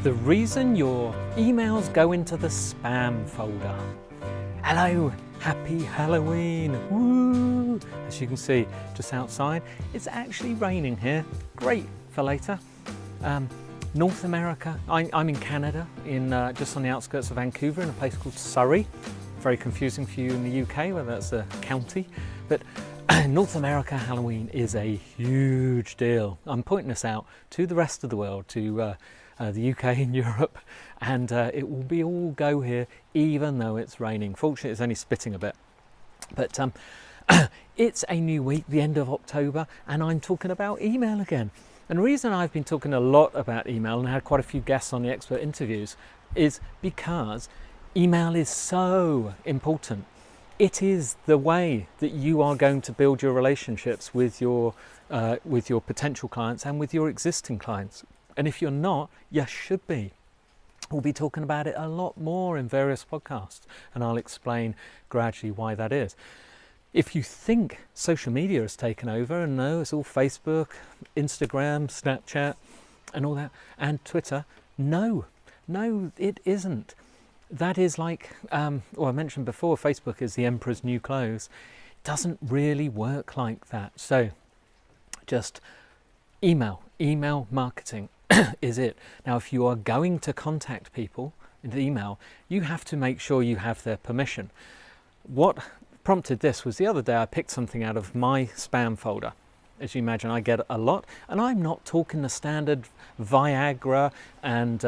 the reason your emails go into the spam folder. Hello, happy Halloween, woo! As you can see just outside, it's actually raining here, great for later. North America, I'm in Canada, just on the outskirts of Vancouver in a place called Surrey. Very confusing for you in the UK, whether that's a county, but North America Halloween is a huge deal. I'm pointing this out to the rest of the world, to the UK and Europe, and it will be all go here even though it's raining. Fortunately it's only spitting a bit, but it's a new week, the end of October, and I'm talking about email again. And the reason I've been talking a lot about email and had quite a few guests on the expert interviews is because email is so important. It is the way that you are going to build your relationships with your potential clients and with your existing clients. And if you're not, you should be. We'll be talking about it a lot more in various podcasts, and I'll explain gradually why that is. If you think social media has taken over, and no, it's all Facebook, Instagram, Snapchat, and all that, and Twitter, no, it isn't. That is like, I mentioned before, Facebook is the emperor's new clothes. It doesn't really work like that. So just email marketing is it. Now, if you are going to contact people in the email, you have to make sure you have their permission. What prompted this was the other day I picked something out of my spam folder. As you imagine, I get a lot, and I'm not talking the standard Viagra and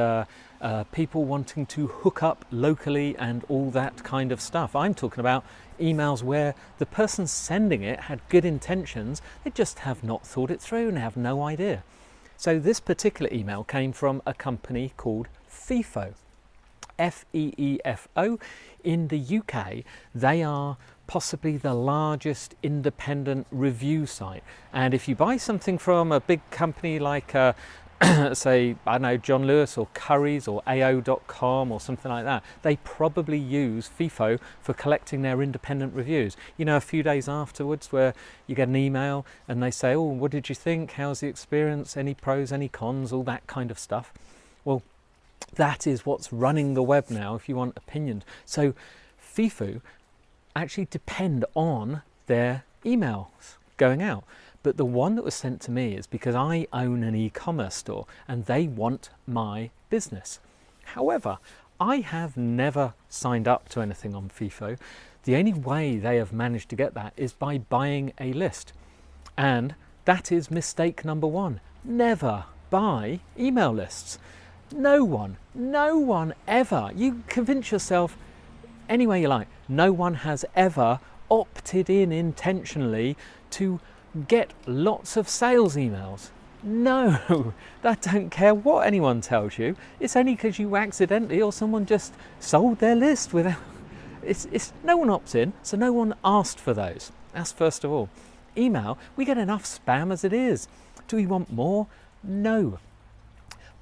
people wanting to hook up locally and all that kind of stuff. I'm talking about emails where the person sending it had good intentions, they just have not thought it through and have no idea. So this particular email came from a company called Feefo, F-E-E-F-O. In the UK, they are possibly the largest independent review site. And if you buy something from a big company like, say, I don't know, John Lewis or Currys or AO.com or something like that, they probably use Feefo for collecting their independent reviews. You know, a few days afterwards where you get an email and they say, oh, what did you think? How's the experience? Any pros, any cons, all that kind of stuff. Well, that is what's running the web now if you want opinions. So Feefo actually depend on their emails going out. But the one that was sent to me is because I own an e-commerce store and they want my business. However, I have never signed up to anything on Feefo. The only way they have managed to get that is by buying a list. And that is mistake number one. Never buy email lists. No one ever, you convince yourself any way you like, no one has ever opted in intentionally to get lots of sales emails. No, I don't care what anyone tells you. It's only because you accidentally or someone just sold their list without. It's no one opts in, so no one asked for those. That's first of all. Email, we get enough spam as it is. Do we want more? No.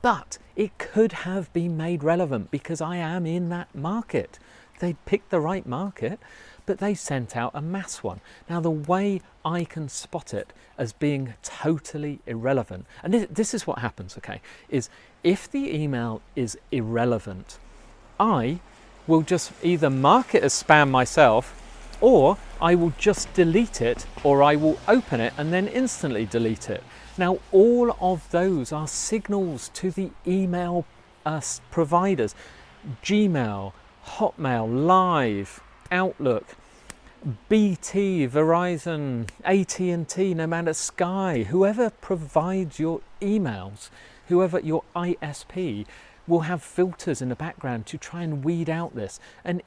But it could have been made relevant because I am in that market. They picked the right market, but they sent out a mass one. Now, the way I can spot it as being totally irrelevant, and this is what happens, okay, is if the email is irrelevant, I will just either mark it as spam myself, or I will just delete it, or I will open it and then instantly delete it. Now, all of those are signals to the email providers. Gmail, Hotmail, Live, Outlook, BT, Verizon, AT&T, no matter Sky, whoever provides your emails, whoever your ISP will have filters in the background to try and weed out this. And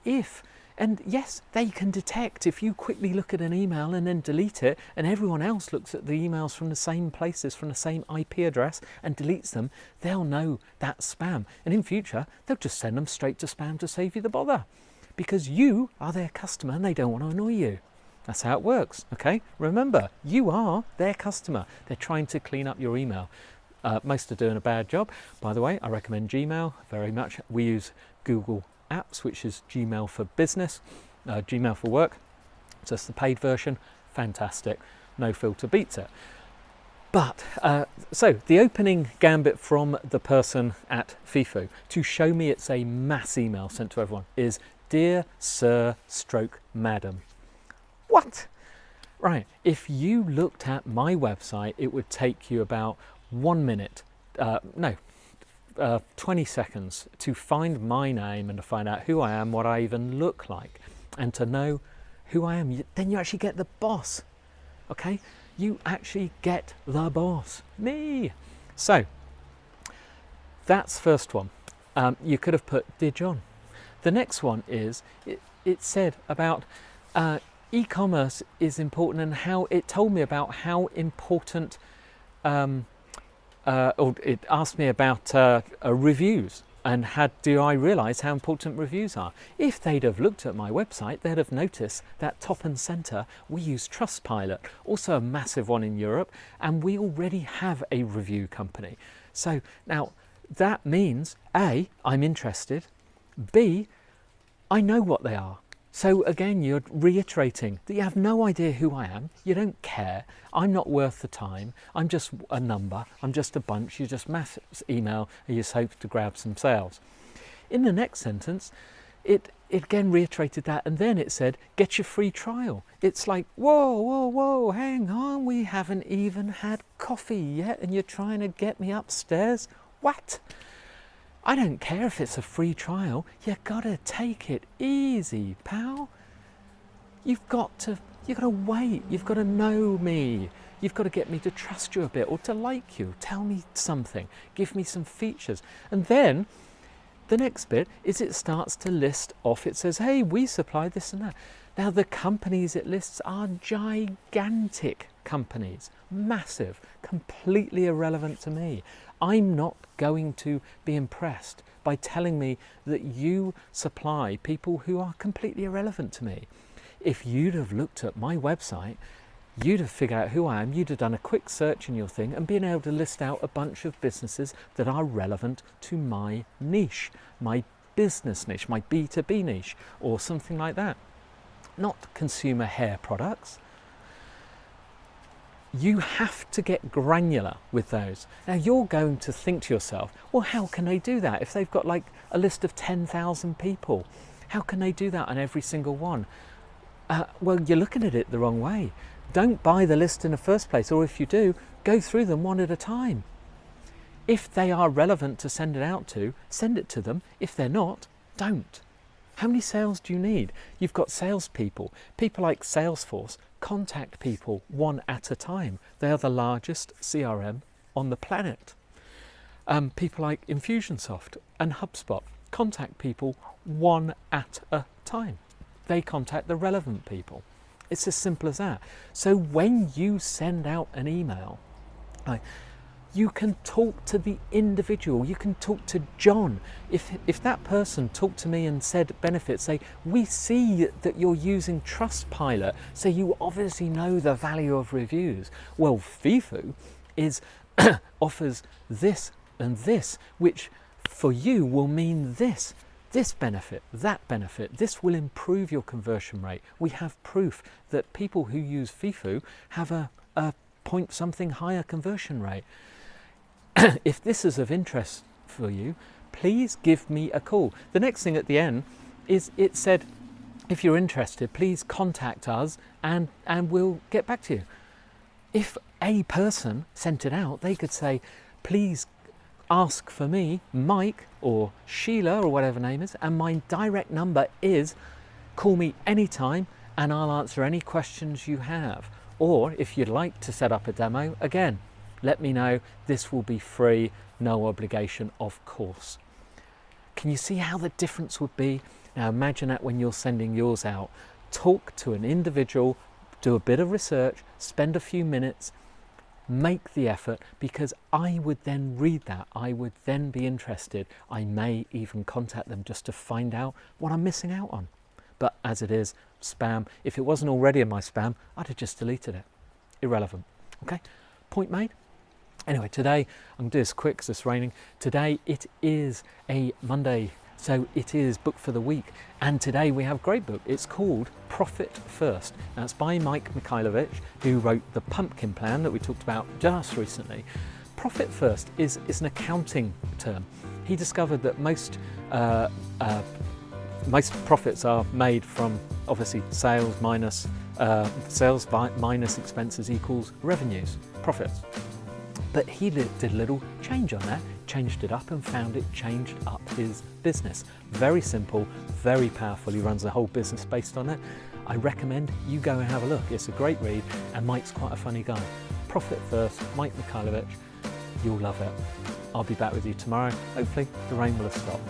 yes, they can detect if you quickly look at an email and then delete it, and everyone else looks at the emails from the same places, from the same IP address, and deletes them, they'll know that's spam. And in future, they'll just send them straight to spam to save you the bother. Because you are their customer and they don't want to annoy you. That's how it works, okay? Remember, you are their customer. They're trying to clean up your email. Most are doing a bad job. By the way, I recommend Gmail very much. We use Google Apps, which is Gmail for Business, Gmail for Work. Just the paid version, fantastic. No filter beats it. But so the opening gambit from the person at FIFO to show me it's a mass email sent to everyone is, "Dear Sir stroke Madam." What? Right, if you looked at my website, it would take you about 1 minute, 20 seconds to find my name and to find out who I am, what I even look like, and to know who I am. Then you actually get the boss, okay? You actually get the boss, me. So that's first one. You could have put, "Dear John." The next one is, it said about e-commerce is important, and how it told me about how important, or it asked me about reviews, and do I realise how important reviews are? If they'd have looked at my website, they'd have noticed that top and centre we use Trustpilot, also a massive one in Europe, and we already have a review company. So now that means A, I'm interested, B, I know what they are. So again, you're reiterating that you have no idea who I am, you don't care, I'm not worth the time, I'm just a number, I'm just a bunch, you just mass email and you just hope to grab some sales. In the next sentence, it again reiterated that, and then it said, "Get your free trial." It's like, whoa, hang on, we haven't even had coffee yet and you're trying to get me upstairs? What? I don't care if it's a free trial, you gotta take it easy, pal. You've got to wait, you've got to know me, you've got to get me to trust you a bit, or to like you, tell me something, give me some features. And then the next bit is it starts to list off, it says, "Hey, we supply this and that." Now the companies it lists are gigantic companies, massive, completely irrelevant to me. I'm not going to be impressed by telling me that you supply people who are completely irrelevant to me. If you'd have looked at my website, you'd have figured out who I am, you'd have done a quick search in your thing and been able to list out a bunch of businesses that are relevant to my niche, my business niche, my B2B niche, or something like that. Not consumer hair products. You have to get granular with those. Now you're going to think to yourself, well, how can they do that if they've got like a list of 10,000 people? How can they do that on every single one? Well, you're looking at it the wrong way. Don't buy the list in the first place, or if you do, go through them one at a time. If they are relevant to send it out to, send it to them. If they're not, don't. How many sales do you need? You've got salespeople. People like Salesforce contact people one at a time. They are the largest CRM on the planet. People like Infusionsoft and HubSpot contact people one at a time. They contact the relevant people. It's as simple as that. So when you send out an email, you can talk to the individual. You can talk to John. If that person talked to me and said benefits, say, "We see that you're using Trustpilot, so you obviously know the value of reviews." Well, FIFO offers this and this, which for you will mean this benefit, that benefit. This will improve your conversion rate. We have proof that people who use FIFO have a point something higher conversion rate. If this is of interest for you, please give me a call. The next thing at the end is it said, if you're interested, please contact us and we'll get back to you. If a person sent it out, they could say, "Please ask for me, Mike or Sheila or whatever name is, and my direct number is, call me anytime and I'll answer any questions you have." Or if you'd like to set up a demo, again, let me know. This will be free, no obligation, of course. Can you see how the difference would be? Now imagine that when you're sending yours out. Talk to an individual, do a bit of research, spend a few minutes, make the effort, because I would then read that. I would then be interested. I may even contact them just to find out what I'm missing out on. But as it is, spam. If it wasn't already in my spam, I'd have just deleted it. Irrelevant. Okay, point made. Anyway, today, I'm going to do this quick because it's raining. Today it is a Monday, So it is book for the week. And today we have a great book. It's called Profit First. Now it's by Mike Mikhailovich, who wrote The Pumpkin Plan that we talked about just recently. Profit First is an accounting term. He discovered that most profits are made from obviously sales minus expenses equals revenues, profits. But he did a little change on that, changed it up and found it changed up his business. Very simple, very powerful. He runs a whole business based on it. I recommend you go and have a look. It's a great read and Mike's quite a funny guy. Profit First, Mike Mikhailovich. You'll love it. I'll be back with you tomorrow. Hopefully the rain will have stopped.